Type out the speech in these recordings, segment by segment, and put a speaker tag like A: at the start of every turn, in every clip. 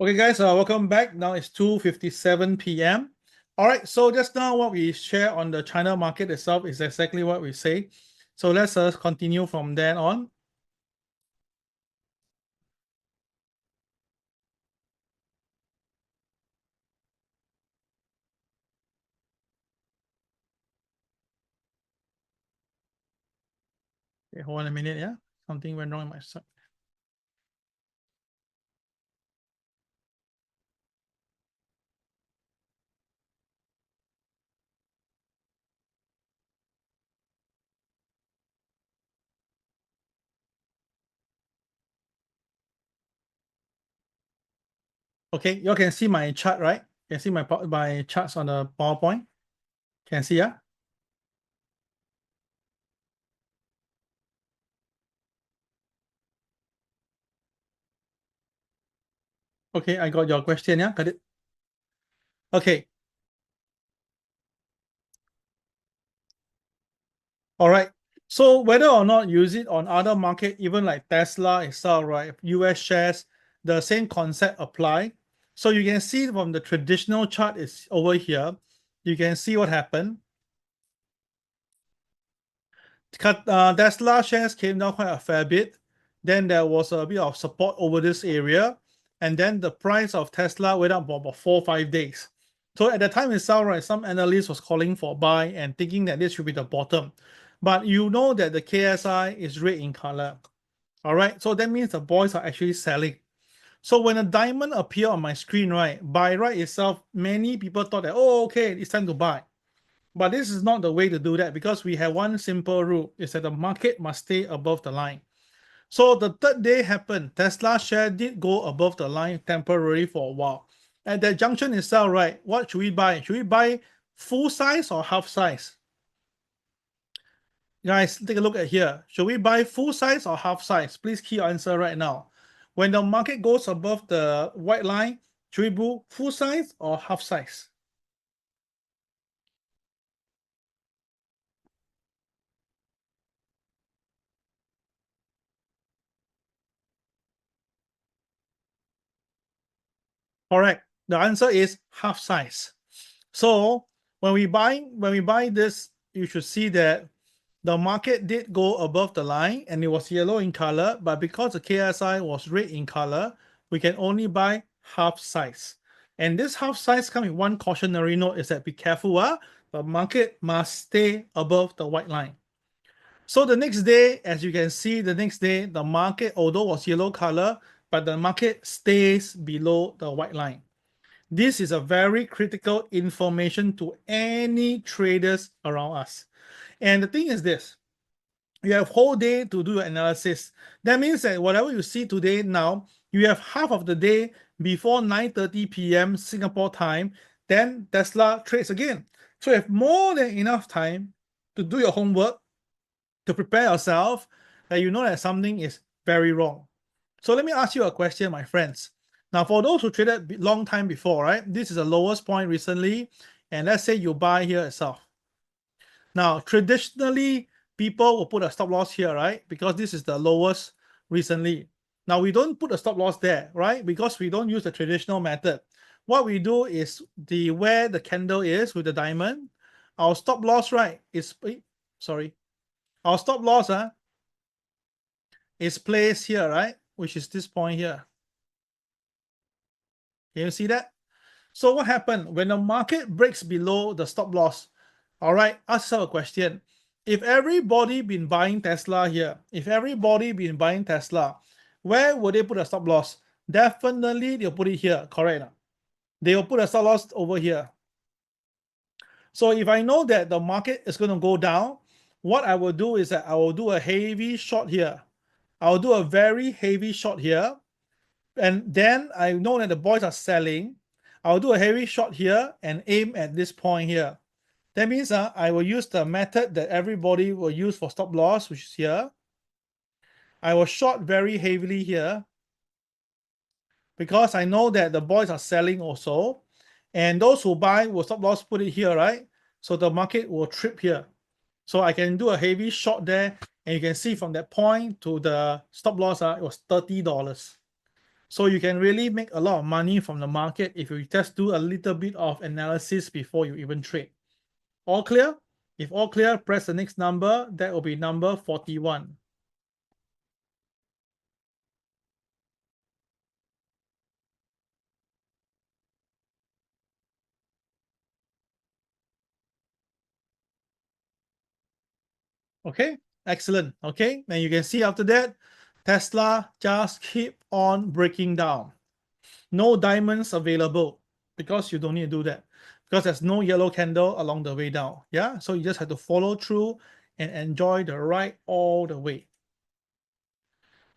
A: Okay, guys, welcome back. Now it's 2:57 p.m. All right, so just now what we share on the China market itself is exactly what we say. So let's continue from then on. Okay, hold on a minute, yeah? Something went wrong on my side. Okay, you all can see my chart, right? You can see my charts on the PowerPoint. Can see, yeah? Okay, I got your question, yeah? Got it? Okay, all right. So whether or not use it on other market, even like Tesla itself, right? US shares, the same concept apply. So you can see from the traditional chart is over here. You can see what happened. Tesla shares came down quite a fair bit. Then there was a bit of support over this area. And then the price of Tesla went up for about 4 or 5 days. So at the time itself, right, some analysts was calling for buy and thinking that this should be the bottom. But you know that the KSI is red in color. All right, so that means the boys are actually selling. So when a diamond appear on my screen, right, by right itself, many people thought that, oh, okay, it's time to buy. But this is not the way to do that because we have one simple rule is that the market must stay above the line. So the third day happened. Tesla share did go above the line temporarily for a while. At that junction itself, right? What should we buy? Should we buy full size or half size? Guys, take a look at here. Should we buy full size or half size? Please key your answer right now. When the market goes above the white line, should we do full size or half size? Correct. The answer is half size. So when we buy this, you should see that the market did go above the line and it was yellow in color, but because the KSI was red in color, we can only buy half size. And this half size comes with one cautionary note is that be careful, the market must stay above the white line. So the next day, as you can see, the next day, the market, although was yellow color, but the market stays below the white line. This is a very critical information to any traders around us. And the thing is this, you have whole day to do your analysis. That means that whatever you see today now, you have half of the day before 9:30 p.m. Singapore time, then Tesla trades again. So you have more than enough time to do your homework, to prepare yourself that you know that something is very wrong. So let me ask you a question, my friends. Now, for those who traded long time before, right? This is the lowest point recently, and let's say you buy here itself. Now, traditionally, people will put a stop loss here, right? Because this is the lowest recently. Now, we don't put a stop loss there, right? Because we don't use the traditional method. What we do is where the candle is with the diamond, our stop loss, right, is, sorry, our stop loss is placed here, right? Which is this point here. Can you see that? So what happened when the market breaks below the stop loss? All right, ask yourself a question. If everybody been buying Tesla here, if everybody been buying Tesla, where would they put a stop loss? Definitely they'll put it here, correct? They will put a stop loss over here. So if I know that the market is going to go down, what I will do is that I will do a heavy short here. I'll do a very heavy short here. And then I know that the boys are selling. I'll do a heavy short here and aim at this point here. That means I will use the method that everybody will use for stop loss, which is here. I will short very heavily here because I know that the boys are selling also. And those who buy will stop loss put it here, right? So the market will trip here. So I can do a heavy short there. And you can see from that point to the stop loss, it was $30. So you can really make a lot of money from the market if you just do a little bit of analysis before you even trade. All clear? If all clear, press the next number. That will be number 41. Okay, excellent. Okay, and you can see after that, Tesla just keep on breaking down. No diamonds available because you don't need to do that because there's no yellow candle along the way down. Yeah, so you just have to follow through and enjoy the ride all the way.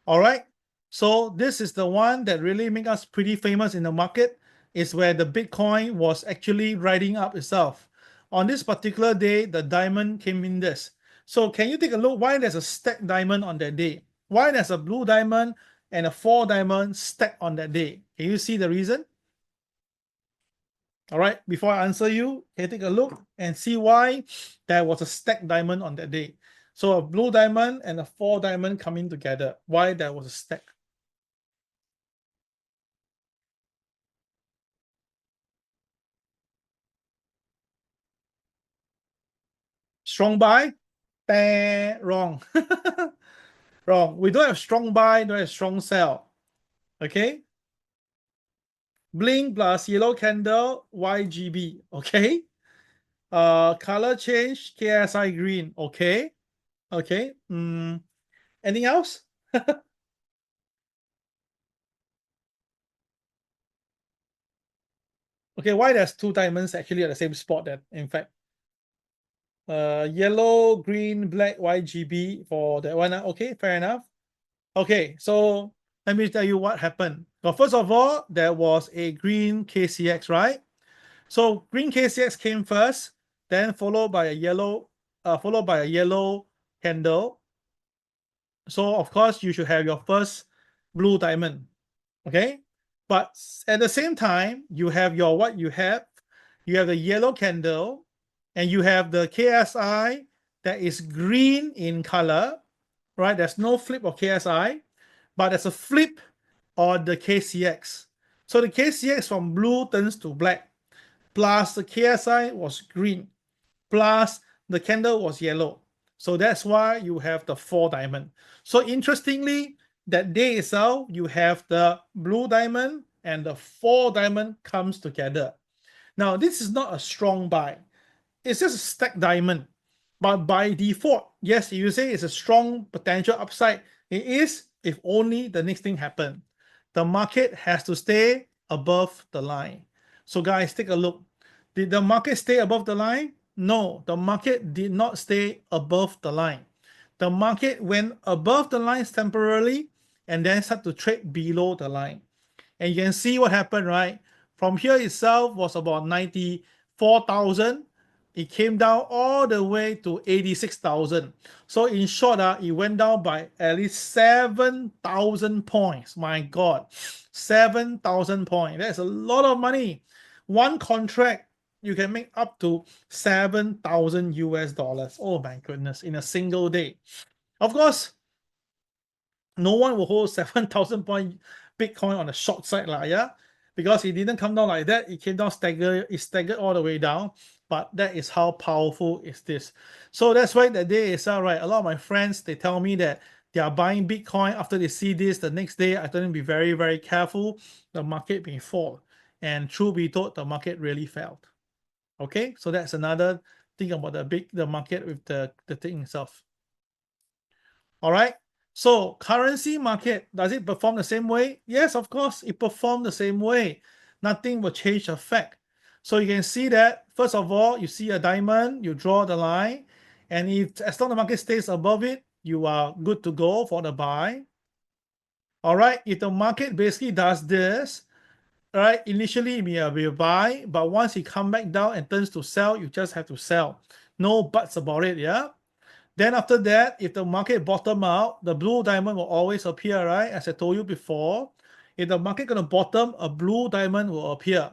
A: All right, so this is the one that really make us pretty famous in the market, is where the Bitcoin was actually riding up itself. On this particular day, the diamond came in this. So can you take a look why there's a stacked diamond on that day? Why there's a blue diamond and a 4 diamond stacked on that day? Can you see the reason? All right, before I answer you, can you take a look and see why there was a stacked diamond on that day? So a blue diamond and a 4 diamond coming together. Why there was a stack? Strong buy? Wrong. Wrong. We don't have strong buy, don't have strong sell. Okay? Blink plus yellow candle, YGB. Okay? Color change, KSI green. Okay? Okay. Anything else? Okay, why there's 2 diamonds actually at the same spot then, in fact? Yellow, green, black, YGB for that one. Okay, fair enough. Okay, so let me tell you what happened. So first of all, there was a green KCX, right? So green KCX came first, then followed by a yellow candle. So of course you should have your first blue diamond. Okay, but at the same time, you have your what you have. You have the yellow candle, and you have the KSI that is green in color, right? There's no flip of KSI, but there's a flip on the KCX. So the KCX from blue turns to black, plus the KSI was green, plus the candle was yellow. So that's why you have the 4 diamond. So interestingly, that day itself, you have the blue diamond and the 4 diamond comes together. Now, this is not a strong buy. It's just a stacked diamond. But by default, yes, you say it's a strong potential upside. It is if only the next thing happen. The market has to stay above the line. So guys, take a look. Did the market stay above the line? No, the market did not stay above the line. The market went above the lines temporarily and then start to trade below the line. And you can see what happened, right? From here itself was about 94,000. It came down all the way to 86,000. So in short, it went down by at least 7,000 points. My God, 7,000 points. That's a lot of money. One contract, you can make up to 7,000 US dollars. Oh my goodness, in a single day. Of course, no one will hold 7,000 point Bitcoin on the short side, yeah, because it didn't come down like that. It came down it staggered all the way down. But that is how powerful is this. So that's why the day is all right. A lot of my friends, they tell me that they are buying Bitcoin after they see this. The next day, I tell them be very, very careful. The market may fall. And truth be told, the market really fell. Okay, so that's another thing about the market with the thing itself. All right. So currency market, does it perform the same way? Yes, of course, it performed the same way. Nothing will change the fact. So you can see that, first of all, you see a diamond, you draw the line, and if as long as the market stays above it, you are good to go for the buy. All right, if the market basically does this, all right, initially it may be a buy, but once it come back down and turns to sell, you just have to sell. No buts about it, yeah? Then after that, if the market bottom out, the blue diamond will always appear, right? As I told you before, if the market gonna bottom, a blue diamond will appear.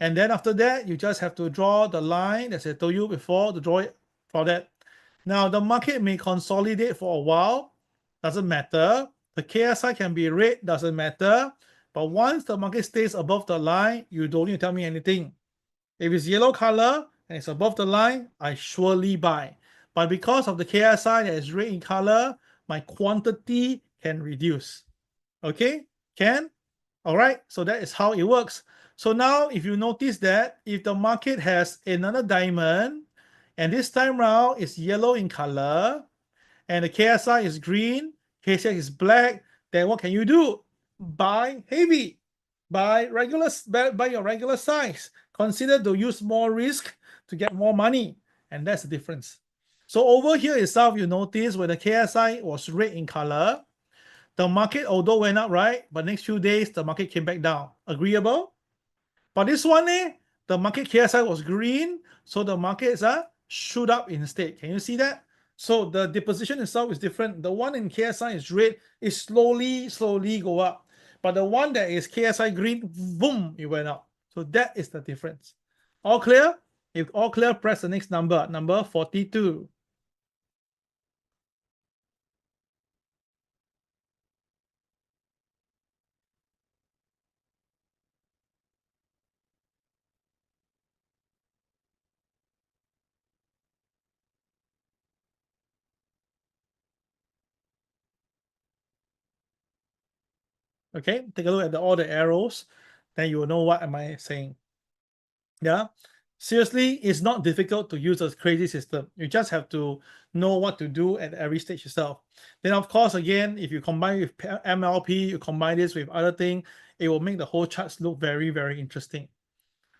A: And then after that, you just have to draw the line, as I told you before, to draw it for that. Now, the market may consolidate for a while, doesn't matter. The KSI can be red, doesn't matter. But once the market stays above the line, you don't need to tell me anything. If it's yellow color and it's above the line, I surely buy. But because of the KSI that is red in color, my quantity can reduce. Okay, can? All right, so that is how it works. So now if you notice that if the market has another diamond, and this time round is yellow in color, and the KSI is green, KSI is black, then what can you do? Buy heavy, buy your regular size. Consider to use more risk to get more money, and that's the difference. So over here itself, you notice when the KSI was red in color, the market although went up, right? But next few days, the market came back down. Agreeable? But this one, the market KSI was green, so the markets shoot up instead. Can you see that? So the deposition itself is different. The one in KSI is red, it slowly go up. But the one that is KSI green, boom, it went up. So that is the difference. All clear? If all clear, press the next number, number 42. Okay, take a look at all the arrows, then you will know what am I saying. Yeah, seriously, it's not difficult to use a CRAZII system. You just have to know what to do at every stage yourself. Then of course, again, if you combine with MLP, you combine this with other thing, it will make the whole charts look very, very interesting.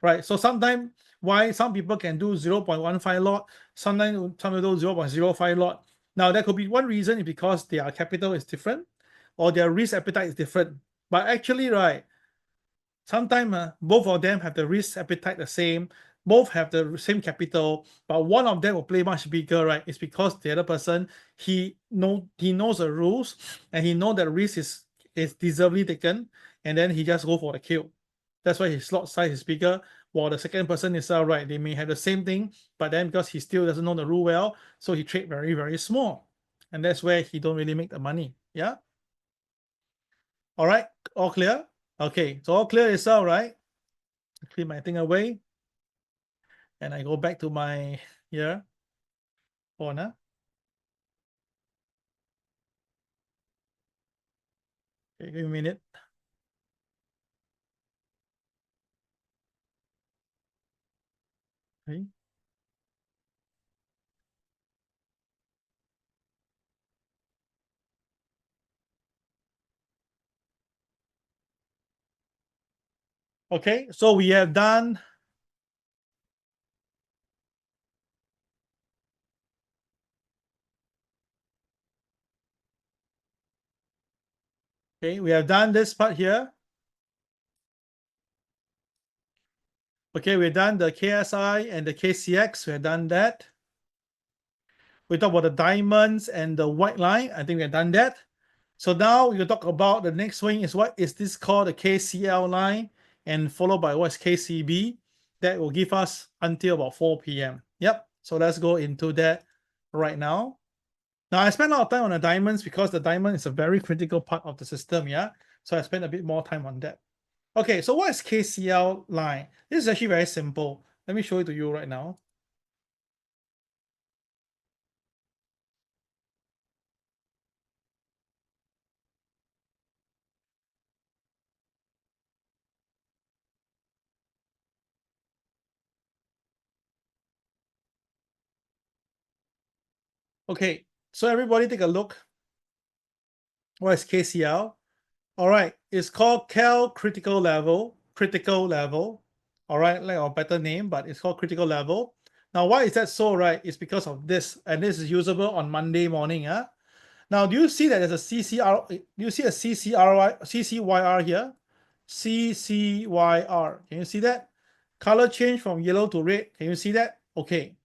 A: Right, so sometimes why some people can do 0.15 lot, sometimes some people do 0.05 lot. Now that could be one reason is because their capital is different or their risk appetite is different. But actually, right, sometimes both of them have the risk appetite the same, both have the same capital, but one of them will play much bigger, right? It's because the other person he knows the rules and he knows that risk is deservedly taken, and then he just go for the kill. That's why his slot size is bigger. While the second person is right, they may have the same thing, but then because he still doesn't know the rule well, so he trade very, very small, and that's where he don't really make the money. Yeah. All right, all clear? Okay, so all clear is all right. Clear my thing away, and I go back to my here corner. Okay, give me a minute. Okay. Okay, so we have done. Okay, we have done this part here. Okay, we've done the KSI and the KCX. We have done that. We talk about the diamonds and the white line. I think we have done that. So now we will talk about the next swing is what is this called the KCL line and followed by what's KCB. That will give us until about 4 p.m. Yep. So let's go into that right now. Now I spent a lot of time on the diamonds because the diamond is a very critical part of the system. Yeah. So I spent a bit more time on that. Okay. So what is KCL line? This is actually very simple. Let me show it to you right now. Okay, so everybody take a look. What is KCL? All right, it's called Cal Critical Level. Critical Level. All right, like a better name, but it's called Critical Level. Now, why is that so? Right, it's because of this, and this is usable on Monday morning. Yeah. Now, do you see that there's a CCR? Do you see a CCYR here? CCYR. Can you see that? Color change from yellow to red. Can you see that? Okay.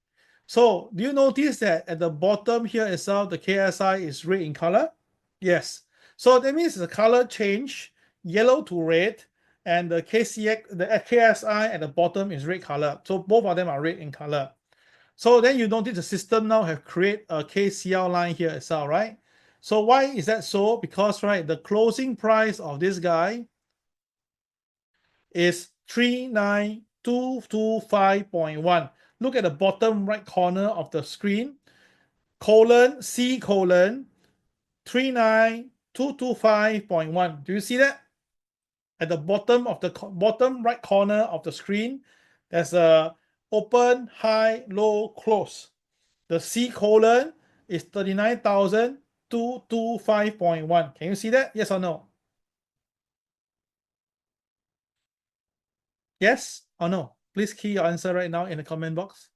A: So do you notice that at the bottom here itself, the KSI is red in color? Yes. So that means the color change, yellow to red, and the KSI at the bottom is red color. So both of them are red in color. So then you notice the system now have create a KCL line here itself, right? So why is that so? Because right, the closing price of this guy is 39225.1. Look at the bottom right corner of the screen, C colon 39225.1. Do you see that? At the bottom of the bottom right corner of the screen, there's a open, high, low, close. The C colon is 39,225.1. Can you see that? Yes or no? Yes or no? Please key your answer right now in the comment box.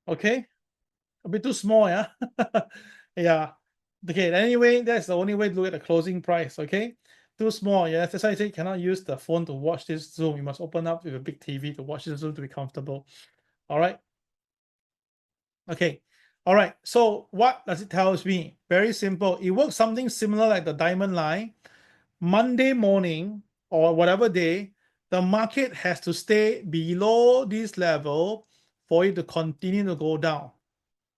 A: Okay, a bit too small, yeah. Yeah. Okay. Anyway, that's the only way to look at the closing price. Okay, too small. Yeah, that's why I say you cannot use the phone to watch this Zoom. You must open up with a big TV to watch this Zoom to be comfortable. All right. Okay. All right. So what does it tell me? Very simple. It works something similar like the diamond line. Monday morning or whatever day, the market has to stay below this level for it to continue to go down.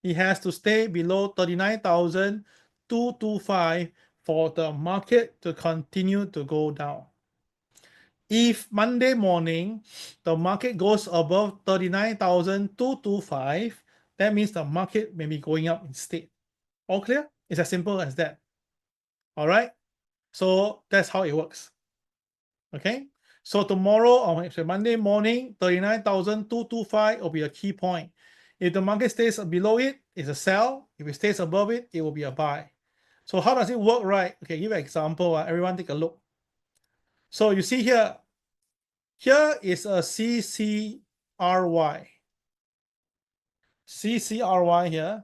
A: It has to stay below 39,225 for the market to continue to go down. If Monday morning the market goes above 39,225, that means the market may be going up instead. All clear? It's as simple as that. All right. So that's how it works. Okay. So tomorrow or actually Monday morning, 39,225 will be a key point. If the market stays below it, it's a sell. If it stays above it, it will be a buy. So how does it work, right? Okay, give an example. Everyone take a look. So you see here, here is a CCRY. CCRY here.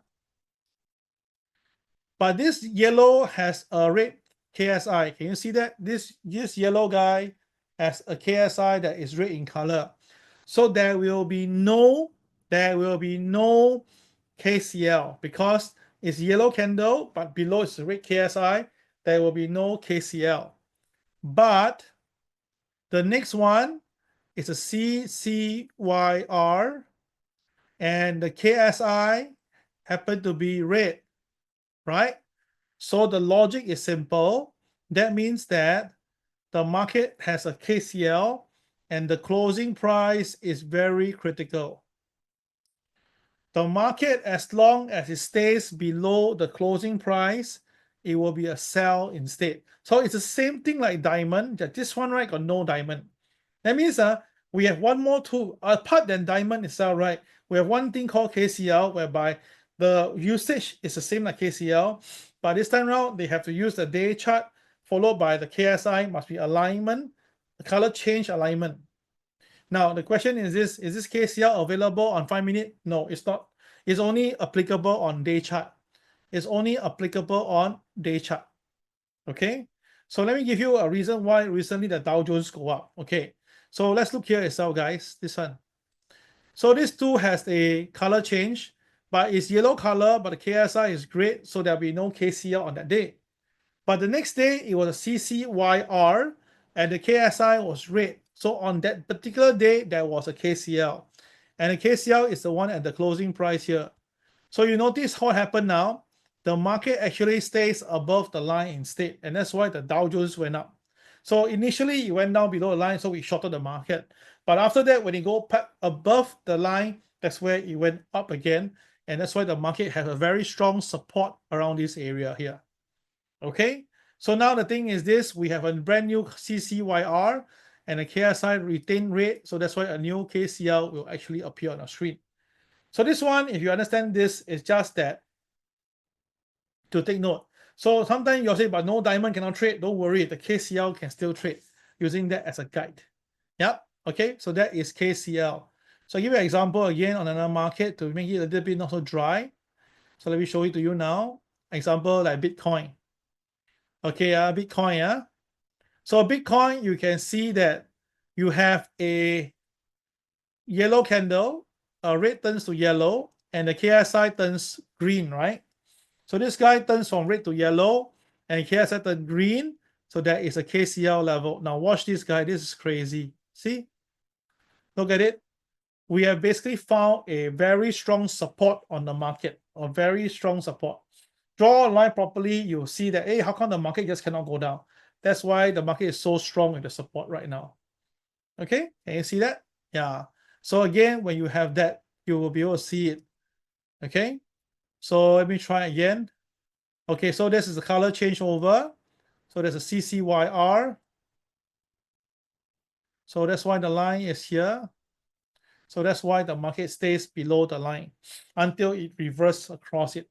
A: But this yellow has a red KSI. Can you see that? This yellow guy has a KSI that is red in color. So there will be no KCL because it's yellow candle, but below is red KSI. There will be no KCL. But the next one is a CCYR, and the KSI happen to be red, right? So the logic is simple. That means that the market has a KCL and the closing price is very critical. The market, as long as it stays below the closing price, it will be a sell instead. So it's the same thing like diamond. That this one, right, got no diamond. That means we have one more tool apart than diamond itself, right? We have one thing called KCL, whereby the usage is the same like KCL, but this time around they have to use the day chart followed by the KSI must be alignment, the color change alignment. Now the question is this KCL available on 5-minute? No, it's not. It's only applicable on day chart. It's only applicable on day chart. Okay. So let me give you a reason why recently the Dow Jones go up. Okay. So let's look here itself, guys. This one. So this tool has a color change, but it's yellow color, but the KSI is great, so there'll be no KCL on that day. But the next day, it was a CCYR, and the KSI was red. So on that particular day, there was a KCL. And the KCL is the one at the closing price here. So you notice what happened now? The market actually stays above the line instead, and that's why the Dow Jones went up. So initially it went down below the line, so we shorted the market. But after that, when it go above the line, that's where it went up again, and that's why the market has a very strong support around this area here. Okay, so now the thing is this: we have a brand new CCYR and a KSI retained rate, so that's why a new KCL will actually appear on our screen. So this one, if you understand this, is just that to take note. So sometimes you'll say, but no diamond cannot trade. Don't worry, the KCL can still trade using that as a guide. Yep. Okay, so that is KCL. So I'll give you an example again on another market to make it a little bit not so dry. So let me show it to you now. Example like Bitcoin. Okay, Bitcoin. So Bitcoin, you can see that you have a yellow candle, red turns to yellow, and the KSI turns green, right? So this guy turns from red to yellow, and KSI turns green. So that is a KCL level. Now watch this guy. This is crazy. See? Look at it. We have basically found a very strong support on the market, a very strong support. Draw a line properly, you'll see that, hey, how come the market just cannot go down? That's why the market is so strong with the support right now. Okay, can you see that? Yeah. So again, when you have that, you will be able to see it. Okay, so let me try again. Okay, so this is the color change over. So there's a CCYR. So that's why the line is here. So that's why the market stays below the line until it reverses across it.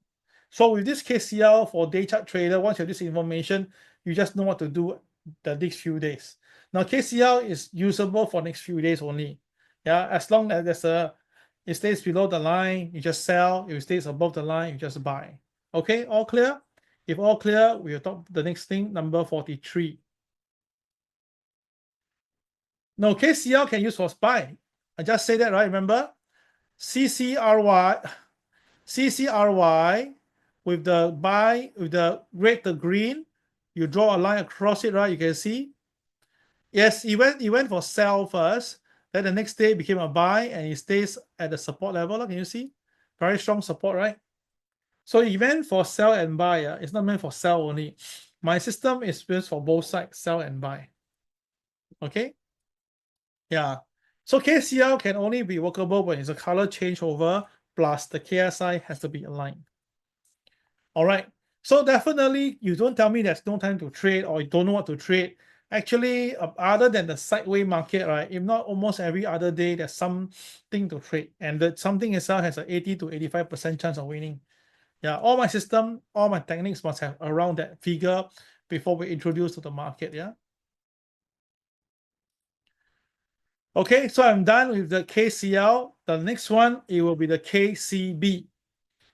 A: So with this KCL for day chart trader, once you have this information, you just know what to do the next few days. Now KCL is usable for next few days only. Yeah, as long as it stays below the line, you just sell. If it stays above the line, you just buy. Okay, all clear? If all clear, we'll talk the next thing, number 43. No, KCL can use for SPY. I just say that, right? Remember? CCRY with the buy, with the red to green, you draw a line across it, right? You can see. Yes, it went for sell first. Then the next day it became a buy, and it stays at the support level. Can you see? Very strong support, right? So it went for sell and buy. It's not meant for sell only. My system is built for both sides, sell and buy. Okay. Yeah. So KCL can only be workable when it's a color changeover plus the KSI has to be aligned. All right. So definitely you don't tell me there's no time to trade or you don't know what to trade. Actually, other than the sideways market, right? If not almost every other day, there's something to trade. And that something itself has an 80 to 85% chance of winning. Yeah, all my system, all my techniques must have around that figure before we introduce to the market. Yeah. Okay, so I'm done with the KCL. The next one, it will be the KCB.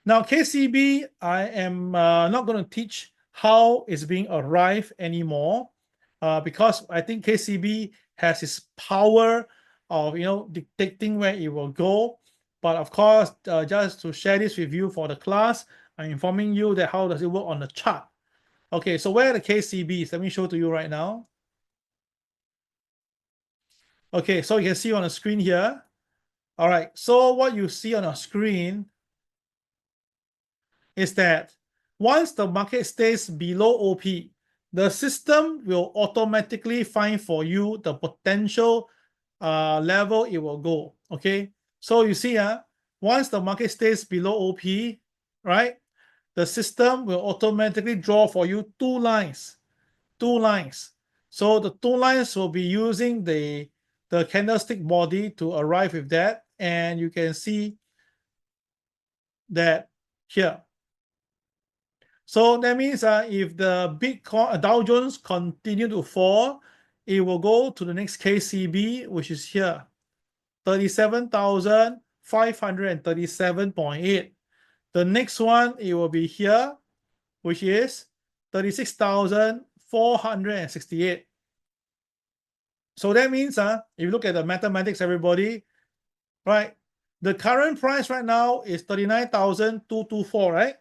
A: Now, KCB, I am not going to teach how it's being arrived anymore because I think KCB has its power of dictating where it will go. But of course, just to share this with you for the class, I'm informing you that how does it work on the chart. Okay, so where are the KCBs? Let me show to you right now. Okay, so you can see on the screen here. All right, so what you see on the screen is that once the market stays below OP, the system will automatically find for you the potential level it will go. Okay, so you see, once the market stays below OP, right, the system will automatically draw for you two lines. So the two lines will be using the candlestick body to arrive with that, and you can see that here. So that means if the Bitcoin Dow Jones continue to fall, it will go to the next KCB, which is here, 37,537.8. The next one, it will be here, which is 36,468. So that means if you look at the mathematics, everybody, right? The current price right now is 39,224, right?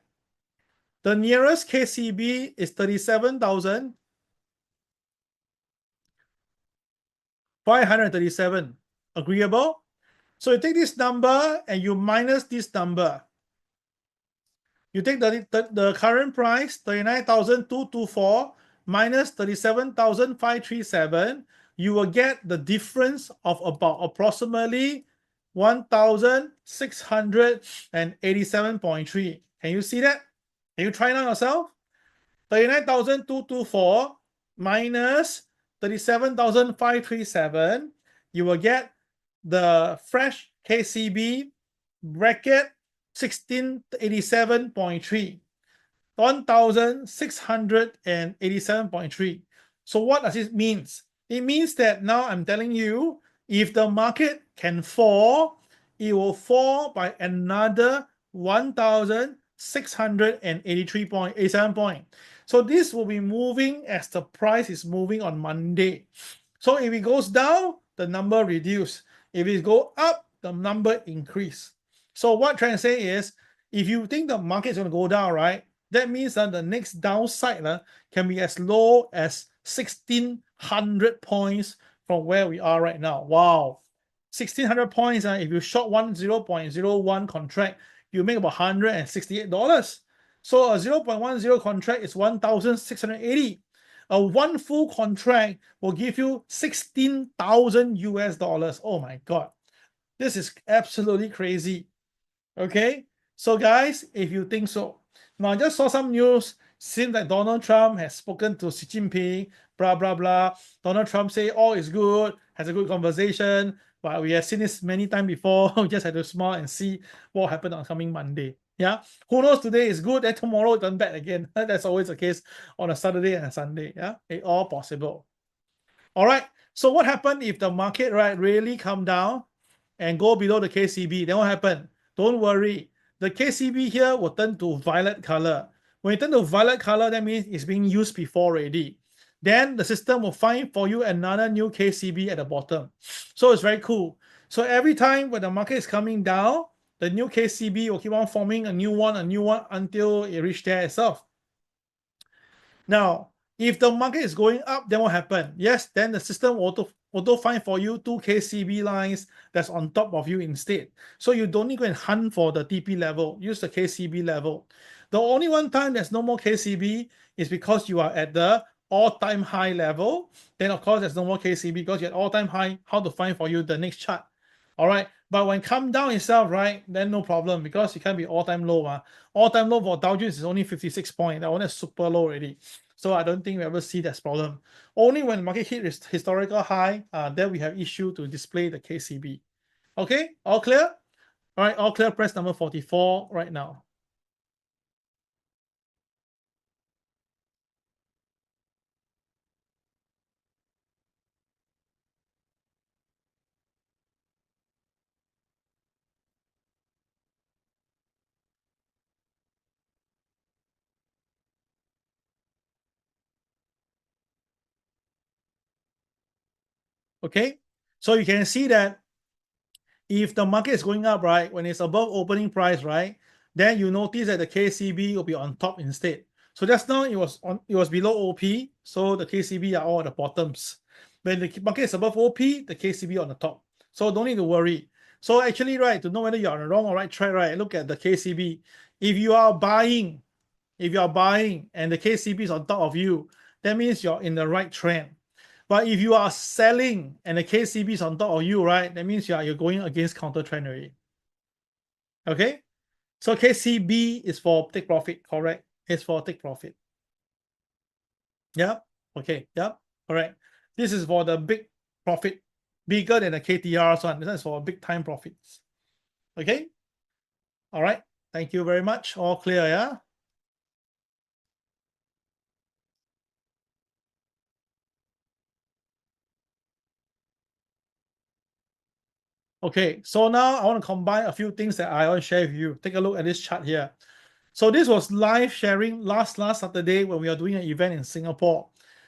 A: The nearest KCB is 37,537. Agreeable? So you take this number and you minus this number. You take the current price, 39,224, minus 37,537. You will get the difference of about approximately 1,687.3. Can you see that? Can you try it out yourself? 39,224 minus 37,537. You will get the fresh KCB bracket 1687.3. 1,687.3. So what does it mean? It means that now I'm telling you, if the market can fall, it will fall by another 1,683.87 points. So this will be moving as the price is moving on Monday. So if it goes down, the number reduce. If it go up, the number increase. So what I'm trying to say is, if you think the market is going to go down, right, that means that the next downside can be as low as 1,600 points from where we are right now. Wow. 1,600 points, if you short one 0.01 contract, you make about $168. So a 0.10 contract is 1,680. A one full contract will give you 16,000 US dollars. Oh my God. This is absolutely crazy. Okay, so guys, if you think so, now I just saw some news. Seems like Donald Trump has spoken to Xi Jinping, blah blah blah. Donald Trump say all is good, has a good conversation. But we have seen this many times before. We just have to smile and see what happened on coming Monday. Yeah, who knows, today is good and tomorrow it turn bad again. That's always the case on a Saturday and a Sunday. Yeah, it all possible. All right. So what happened if the market really come down and go below the KCB? Then what happened? Don't worry. The KCB here will turn to violet color. When it turn to violet color, that means it's being used before already. Then the system will find for you another new KCB at the bottom. So it's very cool. So every time when the market is coming down, the new KCB will keep on forming a new one until it reach there itself. Now, if the market is going up, then what happens? Yes, then the system will auto find for you two KCB lines that's on top of you instead. So you don't need to go and hunt for the TP level. Use the KCB level. The only one time there's no more KCB is because you are at the all-time high level. Then of course there's no more KCB because you're at all-time high. How to find for you the next chart? All right, but when come down itself, right, then no problem because it can be all-time low. All-time low for Dow Jones is only 56 points. That one is super low already. So I don't think we ever see that problem. Only when market hit historical high, then we have issue to display the KCB. Okay, all clear? All right, all clear. Press number 44 right now. Okay, so you can see that if the market is going up, right, when it's above opening price, right, then you notice that the KCB will be on top instead. So just now it was below OP, so the KCB are all at the bottoms. When the market is above OP, the KCB on the top. So don't need to worry. So actually, right, to know whether you're on the wrong or right track, right, look at the KCB. If you are buying and the KCB is on top of you, that means you're in the right trend. But if you are selling and the KCB is on top of you, right, that means you're going against counter trend already. Okay, so KCB is for take profit, correct? It's for take profit. Yeah. Okay. Yeah. Correct. This is for the big profit, bigger than the KTR's one. This is for big time profits. Okay. All right. Thank you very much. All clear. Yeah. Okay, so now I want to combine a few things that I want to share with you. Take a look at this chart here. So this was live sharing last Saturday when we were doing an event in Singapore.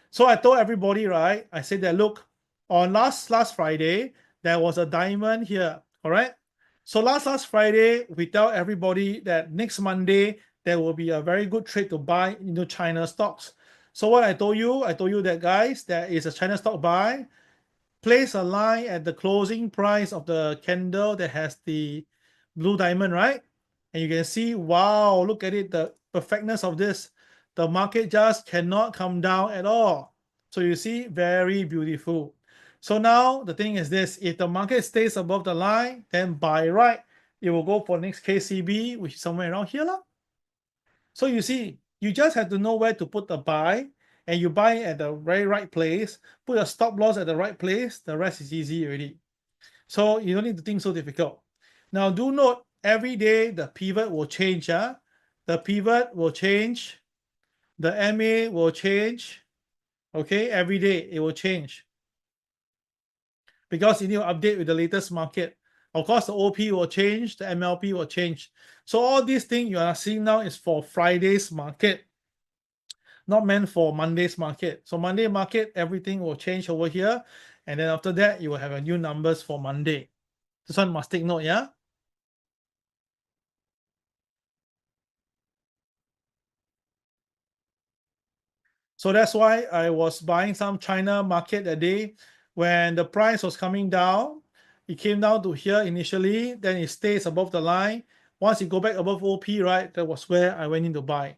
A: So I told everybody, right? I said that look, on last Friday, there was a diamond here, correct? So last Friday, we tell everybody that next Monday there will be a very good trade to buy into China stocks. So what I told you that guys, there is a China stock buy. Place a line at the closing price of the candle that has the blue diamond, right? And you can see, wow, look at it, the perfectness of this. The market just cannot come down at all. So you see, very beautiful. So now the thing is this, if the market stays above the line, then by right, it will go for next KCB, which is somewhere around here. So you see, you just have to know where to put the buy, and you buy at the very right place, put a stop loss at the right place, the rest is easy already. So you don't need to think so difficult. Now do note, every day the pivot will change. The pivot will change, the MA will change. Okay, every day it will change. Because you need to update with the latest market. Of course, the OP will change, the MLP will change. So all these things you are seeing now is for Friday's market, not meant for Monday's market. So Monday market, everything will change over here. And then after that, you will have a new numbers for Monday. This one must take note, yeah? So that's why I was buying some China market that day when the price was coming down. It came down to here initially, then it stays above the line. Once it go back above OP, right, that was where I went in to buy.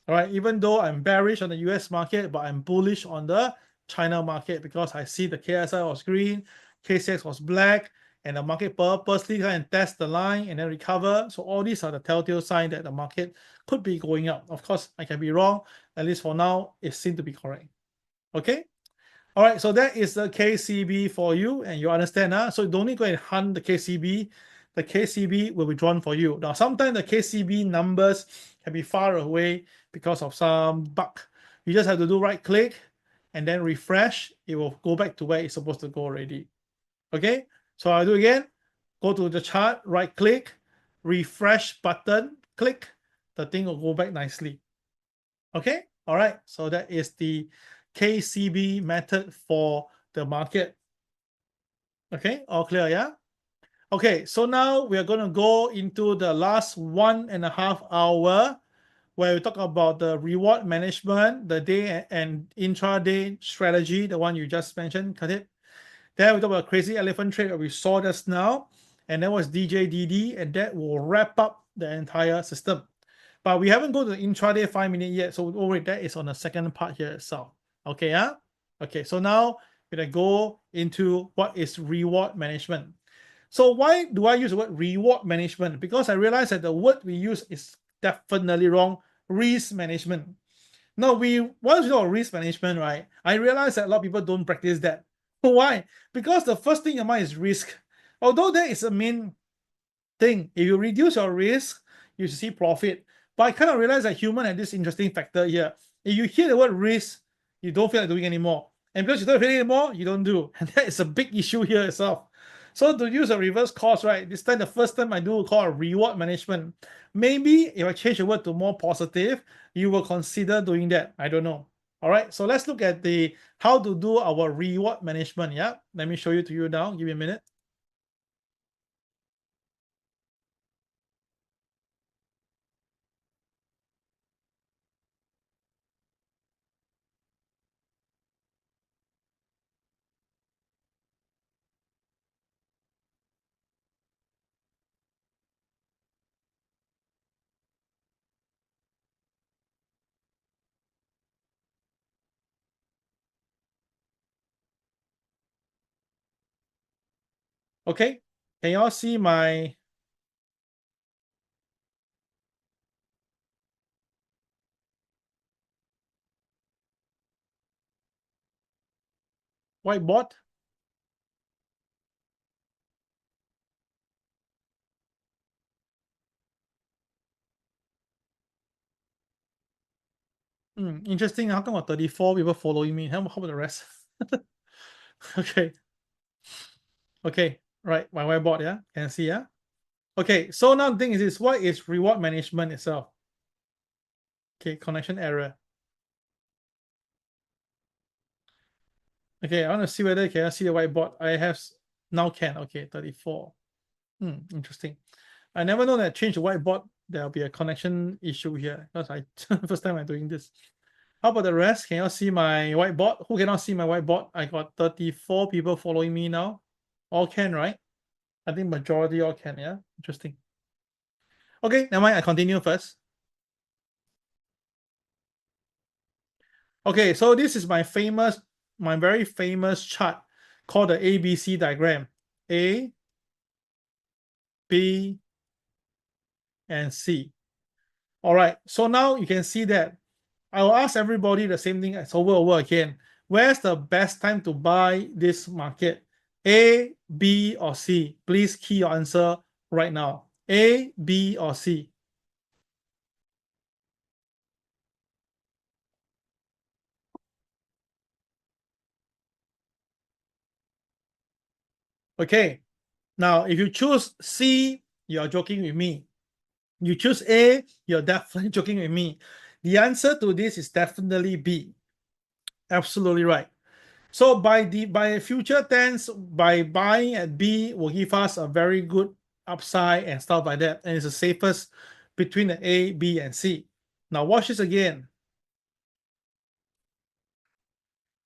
A: All right, even though I'm bearish on the US market, but I'm bullish on the China market because I see the KSI was green, KCX was black, and the market purposely kind of test the line and then recover. So all these are the telltale sign that the market could be going up. Of course, I can be wrong. At least for now, it seems to be correct. Okay. All right, so that is the KCB for you, and you understand, huh? So don't need to go and hunt the KCB. The KCB will be drawn for you. Now, sometimes the KCB numbers can be far away because of some bug. You just have to do right click and then refresh. It will go back to where it's supposed to go already. Okay, so I'll do again. Go to the chart, right click, refresh button, click. The thing will go back nicely. Okay, all right. So that is the KCB method for the market. Okay, all clear, yeah? Okay, so now we are going to go into the last 1.5 hour where we talk about the reward management, the day and intraday strategy, the one you just mentioned, Khatib. Then we talk about crazy elephant trade that we saw just now, and that was DJDD, and that will wrap up the entire system. But we haven't gone to the intraday 5-minute yet, so don't worry, that is on the second part here itself. Okay, yeah? Okay, so now we're gonna go into what is reward management. So why do I use the word reward management? Because I realize that the word we use is definitely wrong. Risk management. Now, once we know risk management, right? I realize that a lot of people don't practice that. Why? Because the first thing in your mind is risk. Although that is a main thing, if you reduce your risk, you see profit. But I kind of realize that human has this interesting factor here. If you hear the word risk, you don't feel like doing anymore. And because you don't feel it anymore, you don't do. And that is a big issue here itself. So to use a reverse course, right? This time, the first time I do call a reward management. Maybe if I change the word to more positive, you will consider doing that. I don't know. All right. So let's look at the how to do our reward management. Yeah. Let me show you to you now. Give me a minute. Okay. Can y'all see my whiteboard? Interesting. How come 34 people following me? How about the rest? Okay. Okay. Right. My whiteboard, yeah. Can see, yeah. Okay. So now the thing is this, what is reward management itself? Okay, connection error. Okay, I want to see whether can I see the whiteboard. I have now can. Okay, 34. Interesting. I never know that change the whiteboard, there'll be a connection issue here because I first time I'm doing this. How about the rest? Can you see my whiteboard? Who cannot see my whiteboard? I got 34 people following me now. All can, right? I think majority all can, yeah? Interesting. Okay, never mind, I continue first. Okay, so this is my very famous chart called the ABC diagram. A, B, and C. All right, so now you can see that I will ask everybody the same thing as over again. Where's the best time to buy this market? A, B, or C? Please key your answer right now. A, B, or C? Okay, now if you choose C, you're joking with me. You choose A, you're definitely joking with me. The answer to this is definitely B. Absolutely right. So by future tense, by buying at B will give us a very good upside and stuff like that. And it's the safest between the A, B, and C. Now watch this again.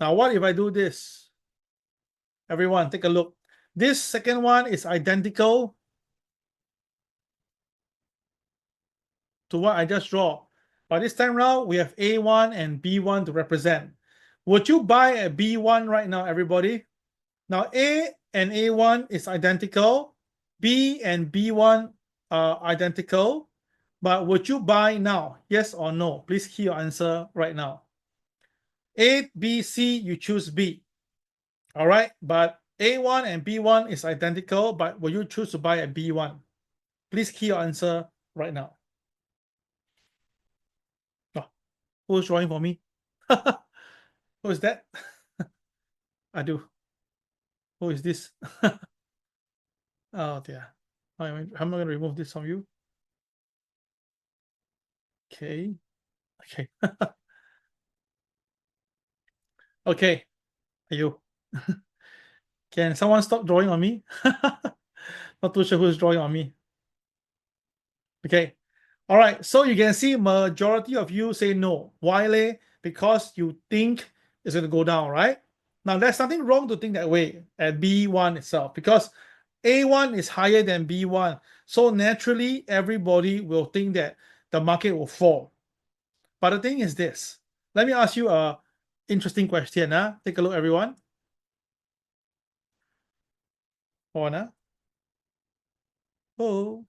A: Now, what if I do this? Everyone, take a look. This second one is identical to what I just draw. But this time around, we have A1 and B1 to represent. Would you buy a B1 right now, everybody? Now, A and A1 is identical. B and B1 are identical. But would you buy now? Yes or no? Please key your answer right now. A, B, C, you choose B. All right, but A1 and B1 is identical, but will you choose to buy a B1? Please key your answer right now. Oh, who's drawing for me? Who is that? I do. Who is this? Oh dear. I'm not going to remove this from you. Okay. Okay. Okay. Are you? Can someone stop drawing on me? Not too sure who's drawing on me. Okay. All right. So you can see majority of you say no. Why, Lei? Because you think it's going to go down, right? Now, there's nothing wrong to think that way at B1 itself because A1 is higher than B1. So naturally, everybody will think that the market will fall. But the thing is this. Let me ask you a interesting question. Take a look, everyone. Hold on. Oh.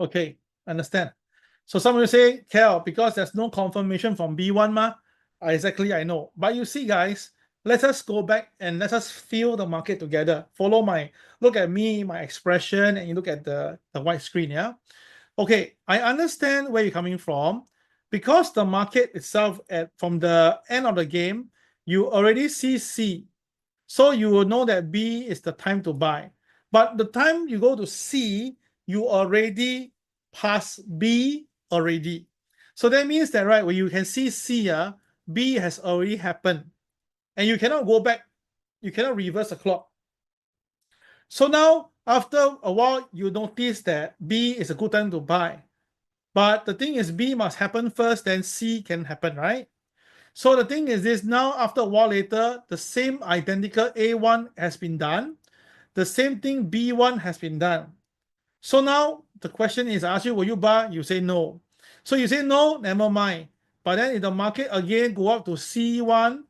A: Okay, understand. So some will say, Cal, because there's no confirmation from B1, exactly, I know. But you see, guys, let us go back and let us feel the market together. Look at me, my expression, and you look at the white screen, yeah? Okay, I understand where you're coming from. Because the market itself, from the end of the game, you already see C. So you will know that B is the time to buy. But the time you go to C, you already pass B already. So that means that, right, when you can see C, B has already happened. And you cannot go back. You cannot reverse the clock. So now, after a while, you notice that B is a good time to buy. But the thing is, B must happen first, then C can happen, right? So the thing is this, now after a while later, the same identical A1 has been done. The same thing B1 has been done. So now the question is, I ask you, will you buy? You say no. So you say no, never mind. But then if the market again go up to C1,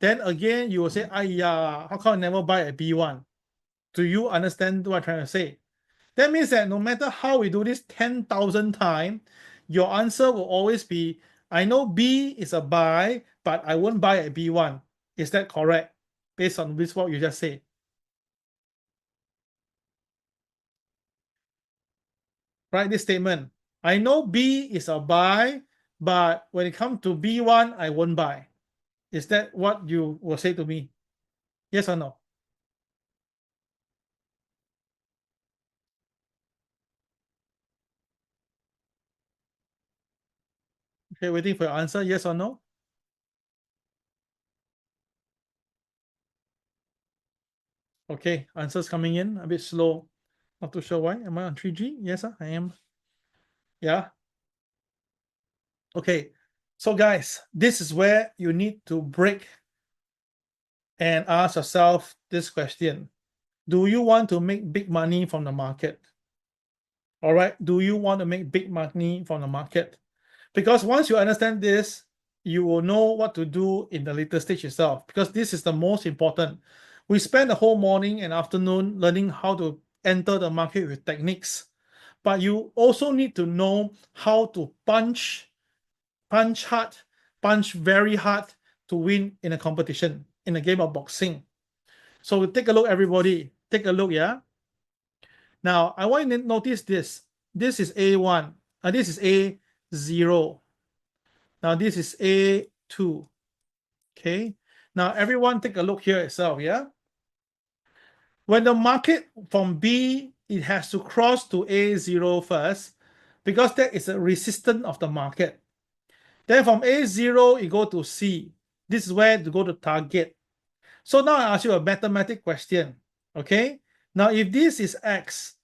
A: then again you will say, yeah, how come I never buy a B1? Do you understand what I'm trying to say? That means that no matter how we do this 10,000 times, your answer will always be, I know B is a buy, but I won't buy a B1. Is that correct? Based on this, what you just said. Right, this statement. I know B is a buy, but when it comes to B1, I won't buy. Is that what you will say to me? Yes or no? Okay, waiting for your answer. Yes or no? Okay, answers coming in a bit slow. Not too sure why. Am I on 3G? Yes, I am. Yeah. Okay. So guys, this is where you need to break and ask yourself this question. Do you want to make big money from the market? All right. Do you want to make big money from the market? Because once you understand this, you will know what to do in the later stage itself, because this is the most important. We spend the whole morning and afternoon learning how to enter the market with techniques, but you also need to know how to punch hard, punch very hard to win in a competition, in a game of boxing. So take a look, everybody. Take a look, yeah? Now, I want you to notice this. This is A1. This is A0. Now, this is A2. Okay. Now, everyone take a look here itself, yeah? When the market from B, it has to cross to A0 first, because that is a resistance of the market. Then from A0, it go to C. This is where to go to target. So now I ask you a mathematical question. Okay. Now, if this is X,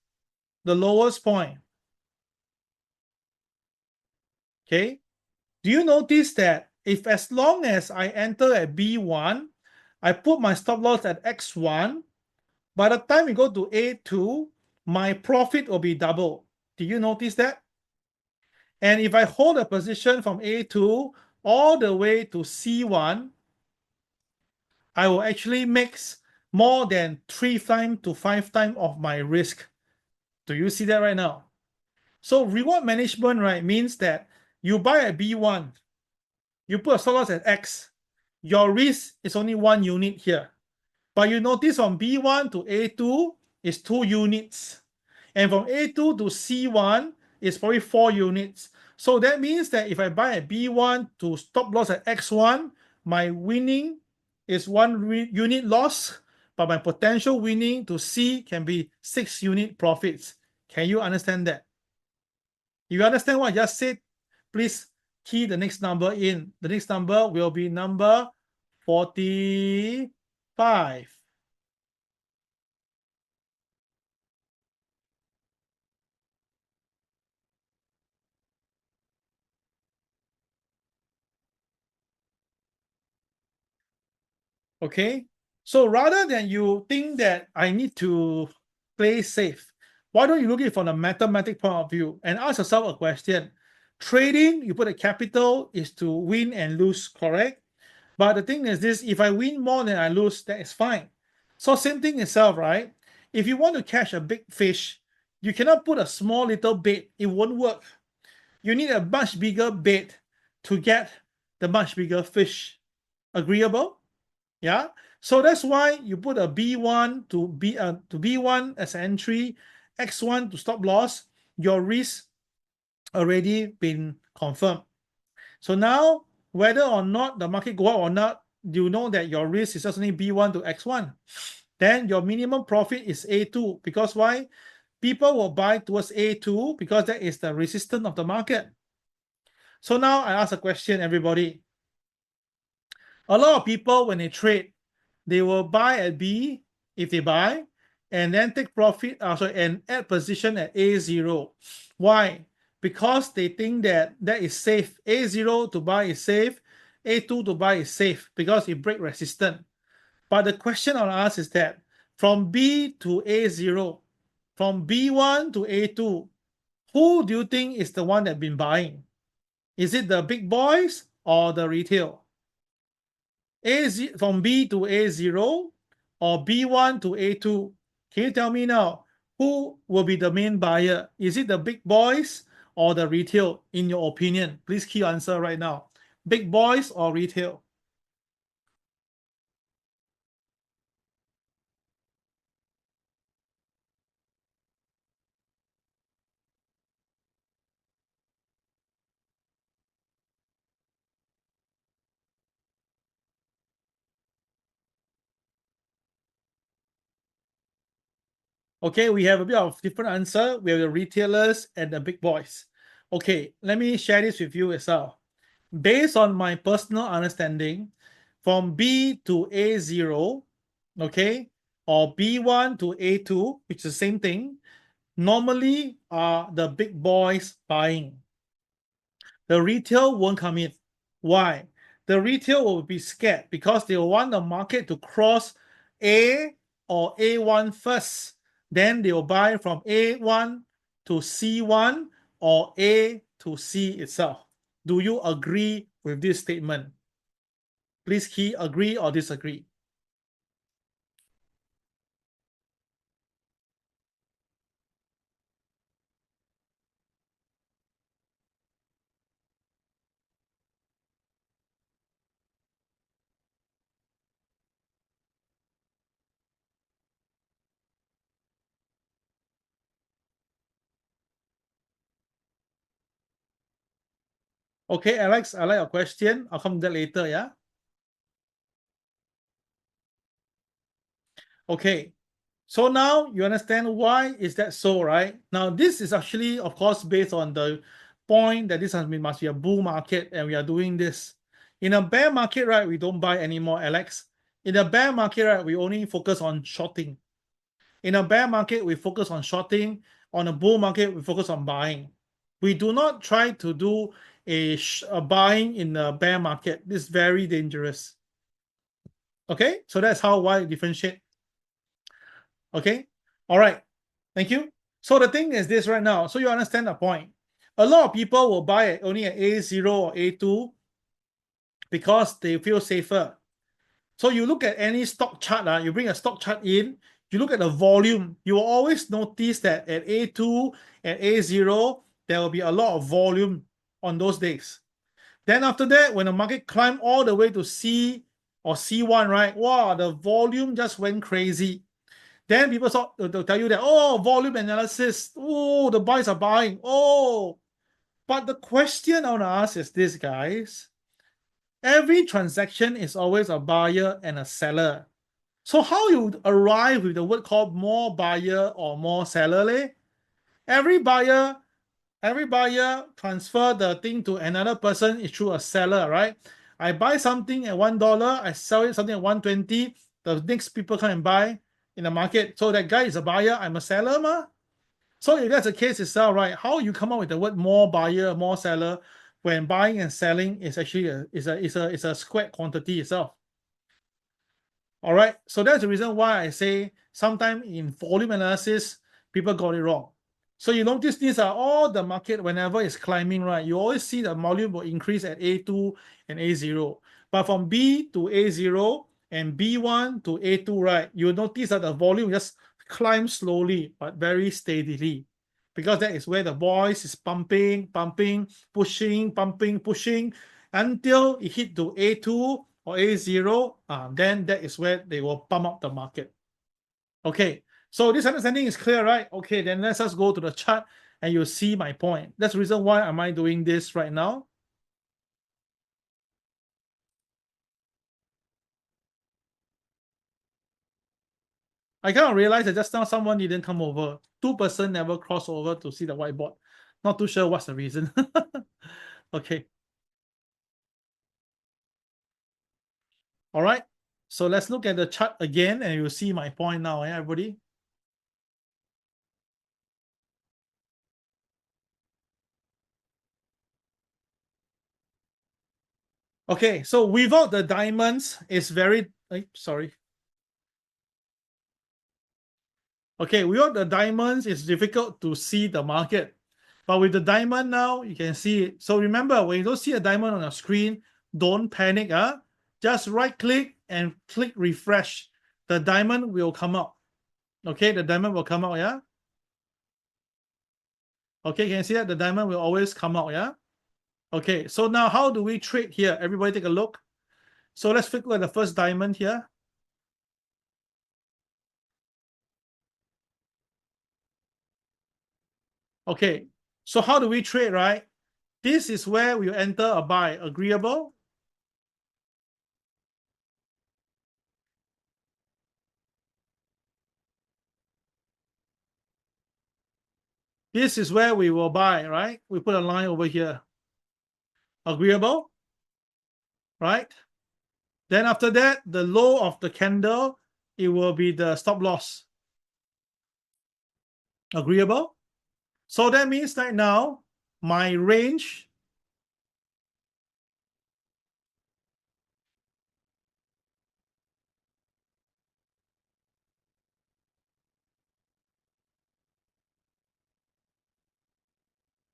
A: the lowest point, okay, do you notice that if as long as I enter at B1, I put my stop loss at X1, by the time we go to A2, my profit will be double. Do you notice that? And if I hold a position from A2 all the way to C1, I will actually make more than 3 times to 5 times of my risk. Do you see that right now? So reward management, right, means that you buy at B1, you put a stop loss at X, your risk is only 1 unit here. But you notice from B1 to A2 is 2 units. And from A2 to C1 is probably 4 units. So that means that if I buy at B1 to stop loss at X1, my winning is 1 unit loss, but my potential winning to C can be 6 unit profits. Can you understand that? If you understand what I just said, please key the next number in. The next number will be number 45. Okay, so rather than you think that I need to play safe, why don't you look at it from a mathematical point of view and ask yourself a question? Trading, you put a capital is to win and lose, correct? But the thing is this, if I win more than I lose, that is fine. So same thing itself, right? If you want to catch a big fish, you cannot put a small little bait. It won't work. You need a much bigger bait to get the much bigger fish. Agreeable? Yeah. So that's why you put a B1 to B1 as an entry, X1 to stop loss. Your risk already been confirmed. So now, whether or not the market go up or not, you know that your risk is just only B1 to X1. Then your minimum profit is A2 because why? People will buy towards A2 because that is the resistance of the market. So now I ask a question, everybody. A lot of people, when they trade, they will buy at B if they buy, and then take profit, and add position at A0. Why? Because they think that that is safe. A0 to buy is safe. A2 to buy is safe because it break resistance. But the question I'll ask is that from B to A0, from B1 to A2, who do you think is the one that been buying? Is it the big boys or the retail? From B to A0 or B1 to A2? Can you tell me now who will be the main buyer? Is it the big boys or the retail, in your opinion? Please key answer right now. Big boys or retail? Okay, we have a bit of different answer. We have the retailers and the big boys. Okay, let me share this with you as well. Based on my personal understanding, from B to A0, okay, or B1 to A2, which is the same thing, normally are the big boys buying. The retail won't come in. Why? The retail will be scared because they want the market to cross A or A1 first. Then they will buy from A1 to C1 or A to C itself. Do you agree with this statement? Please key agree or disagree. Okay, Alex, I like your question. I'll come to that later, yeah? Okay, so now you understand why is that so, right? Now, this is actually, of course, based on the point that this must be a bull market and we are doing this. In a bear market, right, we don't buy anymore, Alex. In a bear market, right, we only focus on shorting. In a bear market, we focus on shorting. On a bull market, we focus on buying. We do not try to do a buying in the bear market. This is very dangerous. Okay, so that's how why differentiate. Okay, all right, thank you. So the thing is this right now, so you understand the point. A lot of people will buy it only at A0 or A2 because they feel safer. So you look at any stock chart, you bring a stock chart in, you look at the volume, you will always notice that at A2 and A0, there will be a lot of volume on those days. Then after that, when the market climbed all the way to C or C1, right? Wow, the volume just went crazy. Then people they'll tell you that, oh, volume analysis, oh, the buys are buying, oh. But the question I want to ask is this, guys. Every transaction is always a buyer and a seller. So how you arrive with the word called more buyer or more seller? Leh? Every buyer transfer the thing to another person is through a seller, right? I buy something at $1, I sell it something at 120. The next people come and buy in the market. So that guy is a buyer, I'm a seller, ma. So if that's the case itself, right? How you come up with the word more buyer, more seller when buying and selling is actually a squared quantity itself. All right, so that's the reason why I say sometimes in volume analysis, people got it wrong. So you notice these are all the market whenever it's climbing, right? You always see the volume will increase at A2 and A0. But from B to A0 and B1 to A2, right? You notice that the volume just climbs slowly but very steadily. Because that is where the voice is pumping, pushing, pushing until it hit to A2 or A0, then that is where they will pump up the market. Okay, so this understanding is clear, right? Okay, then let's just go to the chart and you'll see my point. That's the reason why am I doing this right now. I kind of realized that just now someone didn't come over. 2% never cross over to see the whiteboard. Not too sure what's the reason. Okay. All right. So let's look at the chart again and you'll see my point now, everybody. Okay, so without the diamonds, it's very, sorry. Okay, without the diamonds, it's difficult to see the market. But with the diamond now, you can see it. So remember, when you don't see a diamond on your screen, don't panic. Just right click and click refresh. The diamond will come out. Okay, the diamond will come out, yeah? Okay, can you see that? The diamond will always come out, yeah? Okay, so now how do we trade here? Everybody take a look. So let's look at the first diamond here. Okay, so how do we trade, right? This is where we enter a buy. Agreeable? This is where we will buy, right? We put a line over here. Agreeable? Right? Then after that, the low of the candle, it will be the stop loss. Agreeable? So that means right now, my range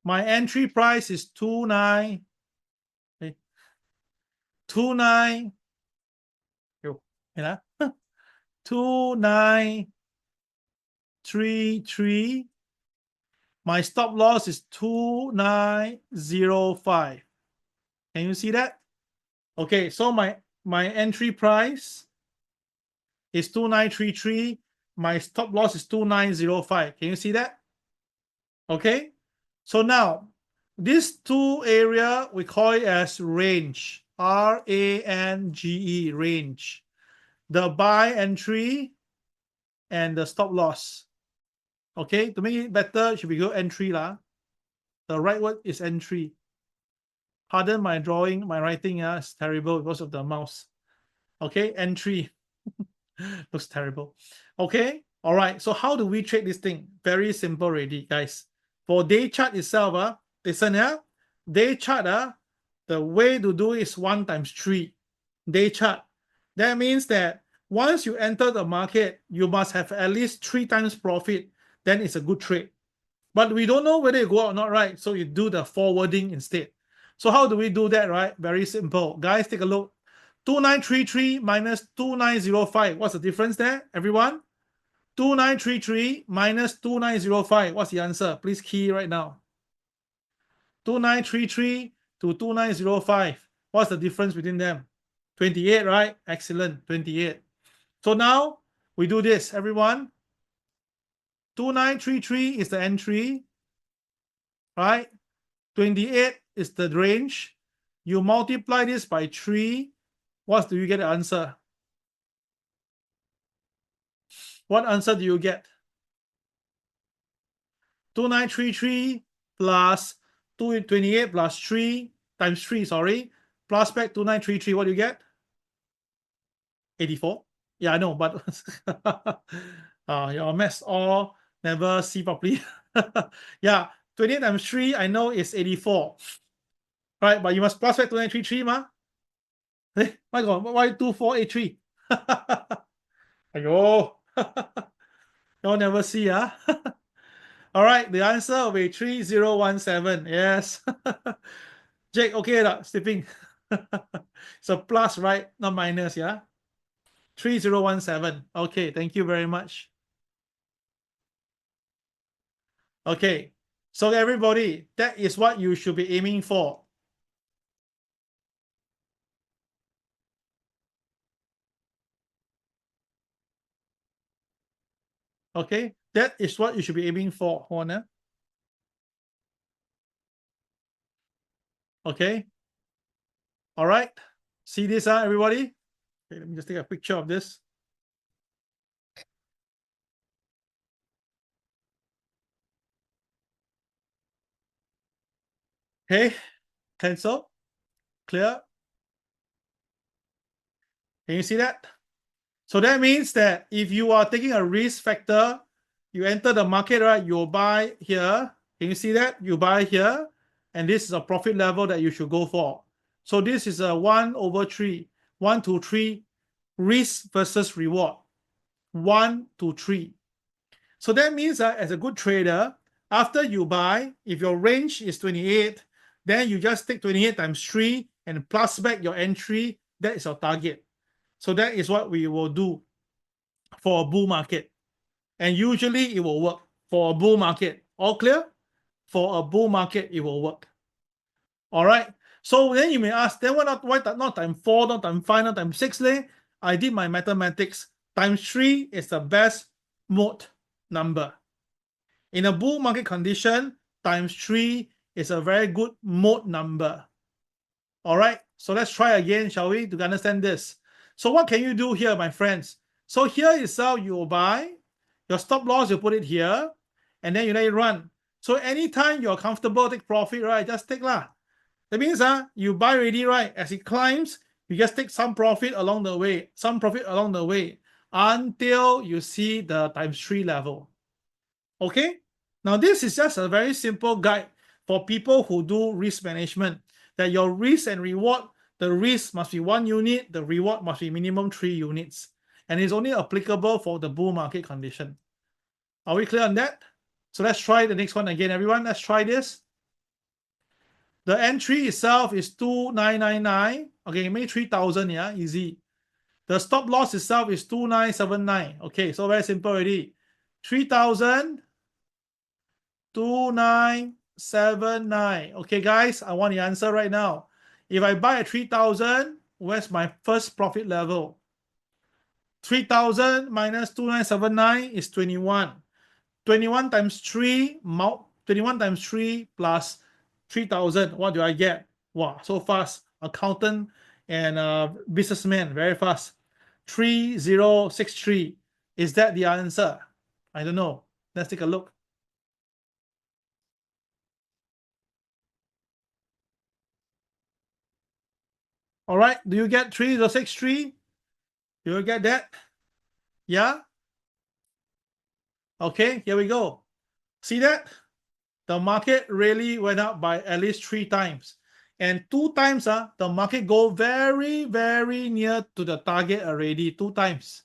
A: my entry price is 29 29 2933. My stop loss is 2905. Can you see that? Okay, so my entry price is 2933. My stop loss is 2905. Can you see that? Okay, so now these two area we call it as range. RANGE, range. The buy entry and the stop loss. Okay, to make it better, should we go entry lah? The right word is entry. Pardon my drawing, my writing is terrible because of the mouse. Okay, entry. Looks terrible. Okay. All right. So how do we trade this thing? Very simple already, guys. For day chart itself, listen, day chart, the way to do is 1 times 3. Day chart. That means that once you enter the market, you must have at least 3 times profit. Then it's a good trade. But we don't know whether it go out or not, right? So you do the forwarding instead. So how do we do that, right? Very simple. Guys, take a look. 2933 minus 2905. What's the difference there, everyone? 2933 minus 2905. What's the answer? Please key right now. 2933 to 2905. What's the difference between them? 28, right? Excellent. 28. So now we do this, everyone. 2933 is the entry, right? 28 is the range. You multiply this by 3. What do you get the answer? What answer do you get? 2933 plus 228 plus 3 times 3, sorry. Plus back 2933, what do you get? 84. Yeah, I know, but your maths all never see properly. Yeah, 28 times 3, I know is 84. Right, but you must plus back 2933, ma. Hey, my God, why 2483? Ayo. Y'all never see, All right, the answer will be 3017. Yes. Jake, okay, sleeping. So plus, right? Not minus, yeah? 3017. Okay, thank you very much. Okay, so everybody, that is what you should be aiming for. Okay, that is what you should be aiming for, Horner. Okay. All right. See this, everybody? Okay, let me just take a picture of this. Okay, cancel, clear. Can you see that? So that means that if you are taking a risk factor, you enter the market, right? You buy here. Can you see that? You buy here, and this is a profit level that you should go for. So this is a 1/3, 1 to 3 risk versus reward, 1 to 3. So that means as a good trader, after you buy, if your range is 28, then you just take 28 times 3 and plus back your entry. That is your target. So that is what we will do for a bull market. And usually it will work for a bull market. All clear? For a bull market, it will work. All right. So then you may ask, then why not time 4, not time 5, not time 6? I did my mathematics. Times 3 is the best mode number. In a bull market condition, times 3 is a very good mode number. All right. So let's try again, shall we, to understand this. So what can you do here, my friends? So here itself, you will buy. Your stop loss, you put it here, and then you let it run. So anytime you're comfortable, take profit, right? Just take lah. That means you buy already, right? As it climbs, you just take some profit along the way, until you see the times 3 level. Okay? Now this is just a very simple guide for people who do risk management. That your risk and reward, the risk must be 1 unit, the reward must be minimum 3 units. And it's only applicable for the bull market condition. Are we clear on that? So let's try the next one again, everyone. Let's try this. The entry itself is 2999. Okay, make 3,000, yeah, easy. The stop loss itself is 2979. Okay, so very simple already. 3,000, 2979. Okay, guys, I want the answer right now. If I buy at 3,000, where's my first profit level? 3,000 minus 2979 is 21. 21 times 3, 21 times 3 plus 3,000. What do I get? Wow, so fast. Accountant and businessman, very fast. 3063. Is that the answer? I don't know. Let's take a look. All right, do you get 3063? Do you get that? Yeah. Okay, here we go. See that? The market really went up by at least 3 times. And 2 times, the market go very, very near to the target already, 2 times.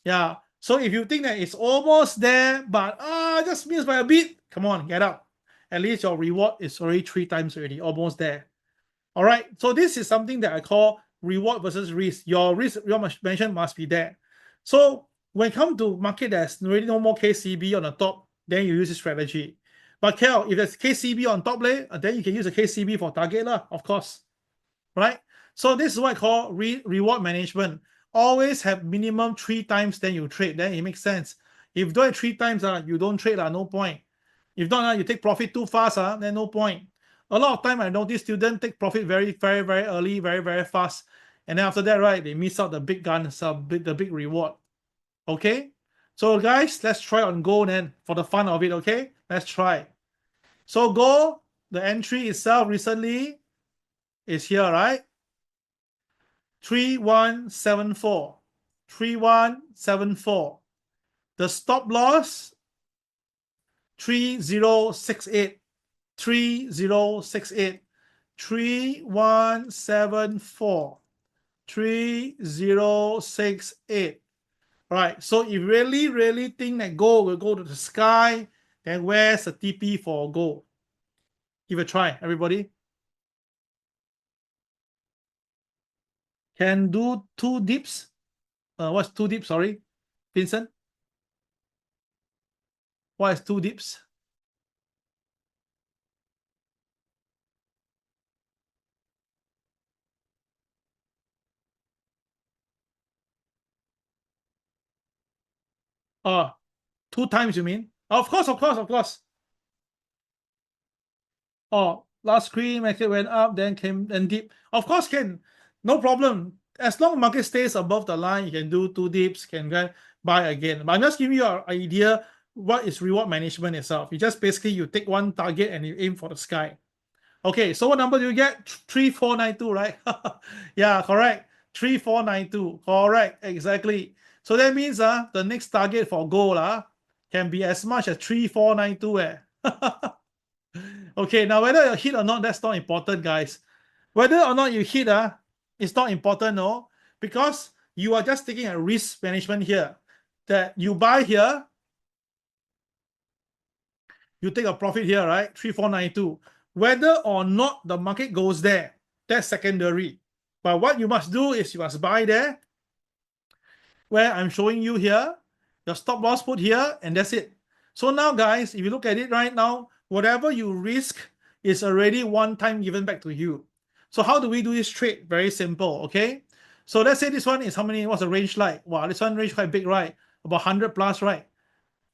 A: Yeah. So if you think that it's almost there, but just missed by a bit, come on, get up. At least your reward is already 3 times already, almost there. All right. So this is something that I call reward versus risk. Your risk, your mention must be there. So when it comes to market that's already no more KCB on the top, then you use this strategy. But Kel, if there's KCB on top, then you can use a KCB for target, of course. Right? So this is what I call reward management. Always have minimum 3 times, then you trade. Then it makes sense. If you don't have 3 times, you don't trade, no point. If not, you take profit too fast, then no point. A lot of time I notice students take profit very, very, very early, very, very fast. And then after that, right, they miss out the big guns, the big reward. Okay? So guys, let's try on gold then for the fun of it, okay? Let's try. So gold, the entry itself recently is here, right? 3174. 3174. The stop loss 3068. 3068. 3174. 3068. All right. So if you really think that gold will go to the sky, then where's the TP for gold? Give it a try, everybody. Can do 2 dips. What's 2 dips? Sorry, Vincent. What is 2 dips? Oh, 2 times you mean? Of course, of course, of course. Oh, last screen market went up, then came and dip. Of course, can. No problem. As long as market stays above the line, you can do 2 dips, can buy again. But I'm just giving you an idea what is reward management itself. You just basically you take one target and you aim for the sky. Okay, so what number do you get? 3492, right? Yeah, correct. 3492. Correct, exactly. So that means the next target for gold can be as much as 3492. Okay, now whether you hit or not, that's not important, guys. Whether or not you hit, it's not important, no, because you are just taking a risk management here. That you buy here, you take a profit here, right? 3492. Whether or not the market goes there, that's secondary. But what you must do is you must buy there, where I'm showing you here, your stop loss put here, and that's it. So now, guys, if you look at it right now, whatever you risk is already one time given back to you. So how do we do this trade? Very simple, okay? So let's say this one is how many, what's the range like? Wow, this one range quite big, right? About 100 plus, right?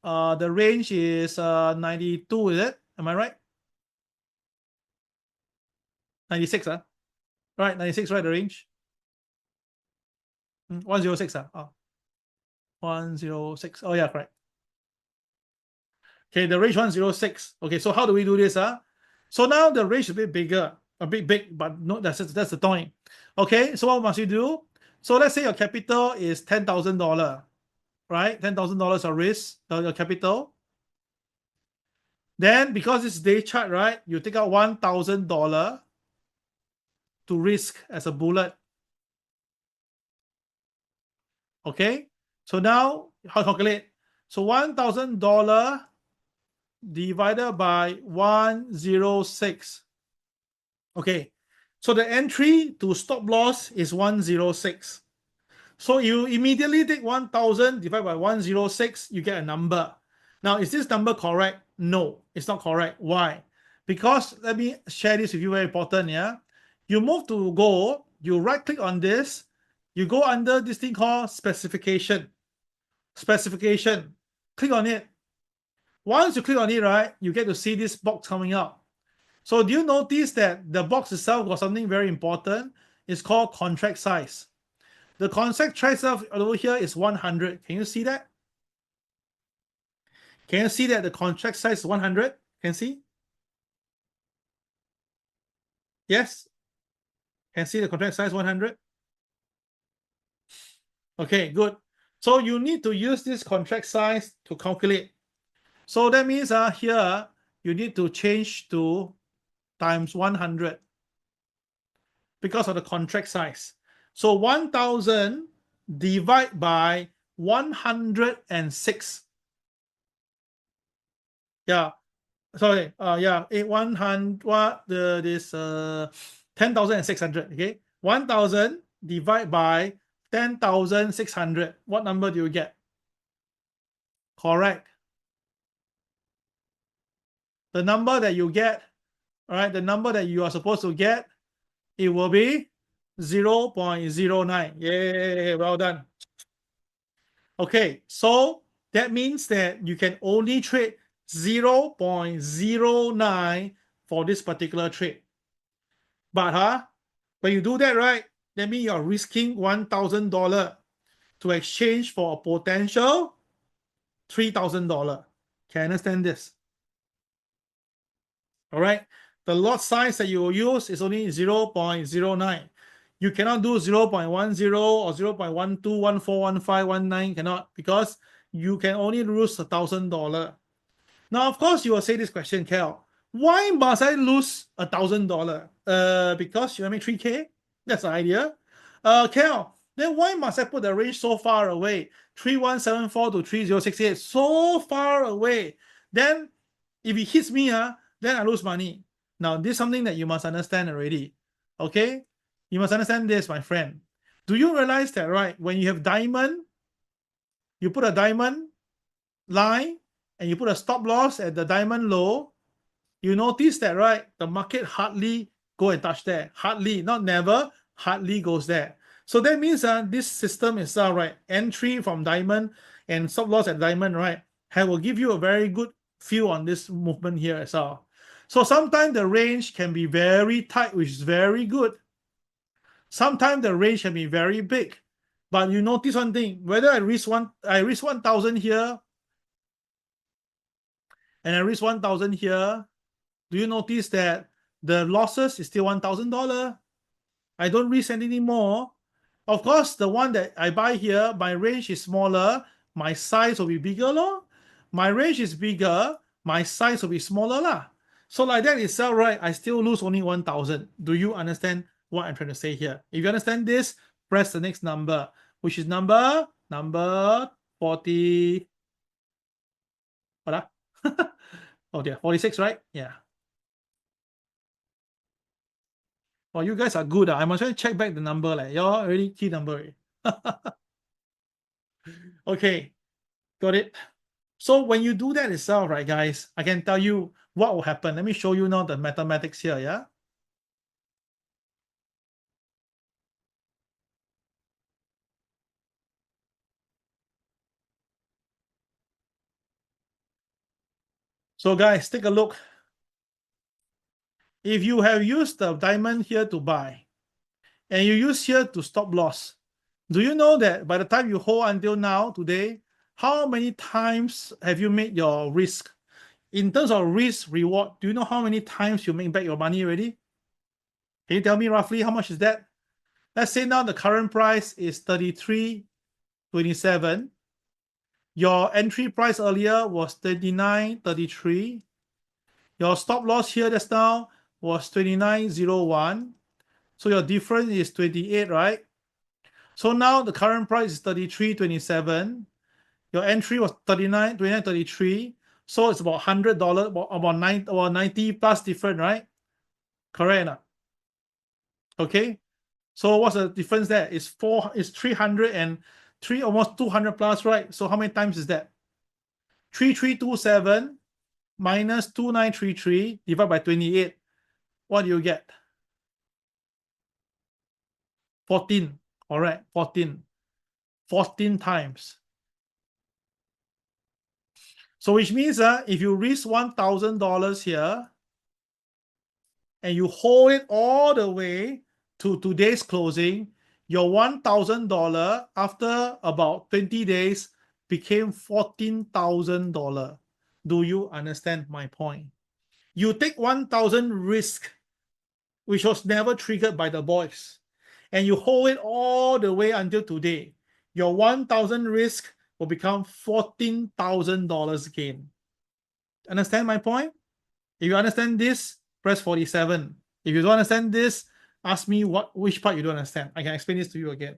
A: The range is 92, is it? Am I right? 96, right? 96, right? The range? 106, oh, 106. Oh, yeah, correct. Okay, the range 106. Okay, so how do we do this? So now the range is a bit bigger, a bit big, but no, that's the point. Okay, so what must you do? So let's say your capital is $10,000, right? $10,000 of risk, your capital. Then because it's day chart, right? You take out $1,000 to risk as a bullet. Okay, so now how to calculate? So $1,000 divided by 106. Okay, so the entry to stop loss is 106. So you immediately take 1,000 divided by 106, you get a number. Now, is this number correct? No, it's not correct. Why? Because let me share this with you, very important. Yeah, you move to go, you right click on this, you go under this thing called specification. Specification, click on it. Once you click on it, right, you get to see this box coming up. So do you notice that the box itself got something very important? It's called contract size. The contract size over here is 100. Can you see that? Can you see that the contract size is 100? Can you see? Yes? Can you see the contract size 100? Okay, good. So you need to use this contract size to calculate. So that means here you need to change to times 100 because of the contract size. So 1000 divide by 106. Yeah, sorry, yeah, 100, what this 10,600, okay? 1000 divide by 10,600. What number do you get? Correct. The number that you get, all right, the number that you are supposed to get, it will be 0.09. Yay, well done. Okay, so that means that you can only trade 0.09 for this particular trade. But when you do that, right, that means you're risking $1,000 to exchange for a potential $3,000. Can you understand this? All right. The lot size that you will use is only 0.09. You cannot do 0.10 or 0.12, 14, 15, 19, cannot, because you can only lose $1,000. Now, of course, you will say this question, Cal. Why must I lose $1,000? Because you make 3K? That's the idea. Cal, then why must I put the range so far away? 3174 to 3068, so far away. Then if it hits me, then I lose money. Now, this is something that you must understand already. Okay? You must understand this, my friend. Do you realize that, right? When you have diamond, you put a diamond line and you put a stop loss at the diamond low, you notice that, right? The market hardly go and touch there. Hardly, not never, hardly goes there. So that means this system itself, right? Entry from diamond and stop loss at diamond, right? Will give you a very good feel on this movement here as well. So sometimes the range can be very tight, which is very good. Sometimes the range can be very big. But you notice one thing, whether I risk 1,000 here and I risk 1,000 here, do you notice that the losses is still $1,000? I don't risk any more. Of course, the one that I buy here, my range is smaller, my size will be bigger. My range is bigger, my size will be smaller. So like that itself, right, I still lose only 1,000. Do you understand what I'm trying to say here? If you understand this, press the next number, which is number 40. What? Oh dear, 46, right? Yeah. Oh, you guys are good. I must check back the number. Like, you're already key number. Okay, got it. So when you do that itself, right, guys, I can tell you what will happen. Let me show you now the mathematics here, yeah? So guys, take a look. If you have used the diamond here to buy, and you use here to stop loss, do you know that by the time you hold until now, today, how many times have you made your risk? In terms of risk reward, do you know how many times you make back your money already? Can you tell me roughly how much is that? Let's say now the current price is 33.27. Your entry price earlier was 29.33. Your stop loss here just now was 29.01. So your difference is 28, right? So now the current price is 33.27. Your entry was 29.33. So it's about $100, about 90 plus different, right? Correct. Okay. So what's the difference there? It's 303, almost 200 plus, right? So how many times is that? 3327 minus 2933 divided by 28. What do you get? 14. All right, 14. 14 times. So which means if you risk $1,000 here and you hold it all the way to today's closing, your $1,000 after about 20 days became $14,000. Do you understand my point? You take 1,000 risk, which was never triggered by the boys, and you hold it all the way until today. your 1,000 risk will become $14,000 gain. Understand my point? If you understand this, press 47. If you don't understand this, ask me which part you don't understand. I can explain this to you again.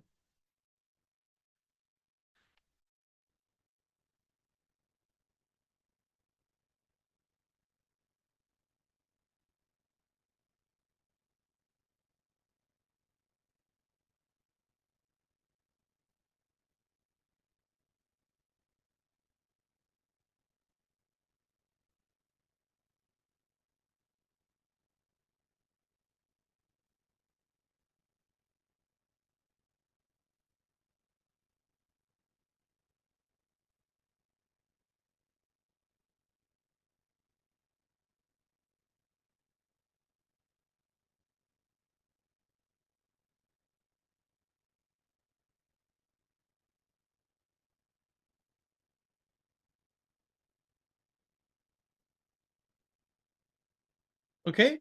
A: Okay?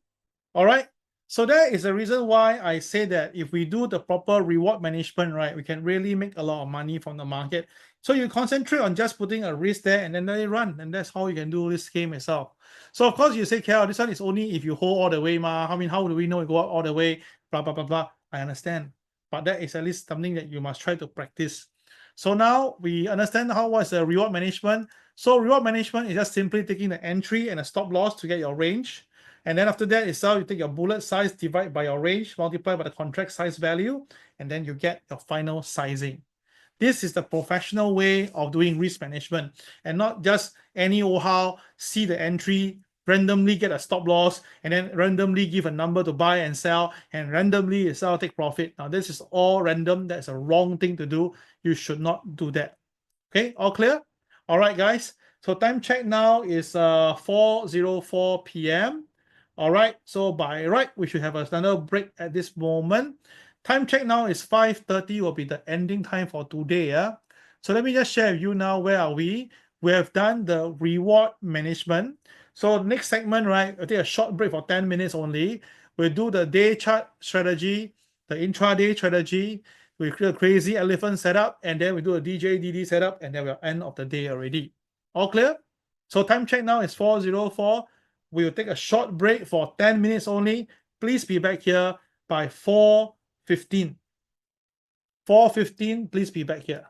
A: All right. So that is the reason why I say that if we do the proper reward management, right, we can really make a lot of money from the market. So you concentrate on just putting a risk there and then let it run. And that's how you can do this game itself. So of course you say, Carol, this one is only if you hold all the way, ma. I mean, how do we know it go all the way? Blah, blah, blah, blah. I understand. But that is at least something that you must try to practice. So now we understand what's the reward management. So reward management is just simply taking the entry and a stop loss to get your range. And then after that itself, you take your bullet size, divide by your range, multiply by the contract size value, and then you get your final sizing. This is the professional way of doing risk management, and not just any how see the entry, randomly get a stop loss, and then randomly give a number to buy and sell, and randomly sell, take profit. Now this is all random. That's a wrong thing to do. You should not do that. Okay, all clear? All right, guys. So time check now is 4:04 p.m. All right, so by right, we should have another break at this moment. Time check now is 5:30 will be the ending time for today. Yeah? So let me just share with you now, where are we? We have done the reward management. So next segment, right, I'll take a short break for 10 minutes only. We'll do the day chart strategy, the intraday strategy, we create a crazy elephant setup, and then we do a DJDD setup, and then we're end of the day already. All clear? So time check now is 4:04. We will take a short break for 10 minutes only. Please be back here by 4:15. 4:15, please be back here.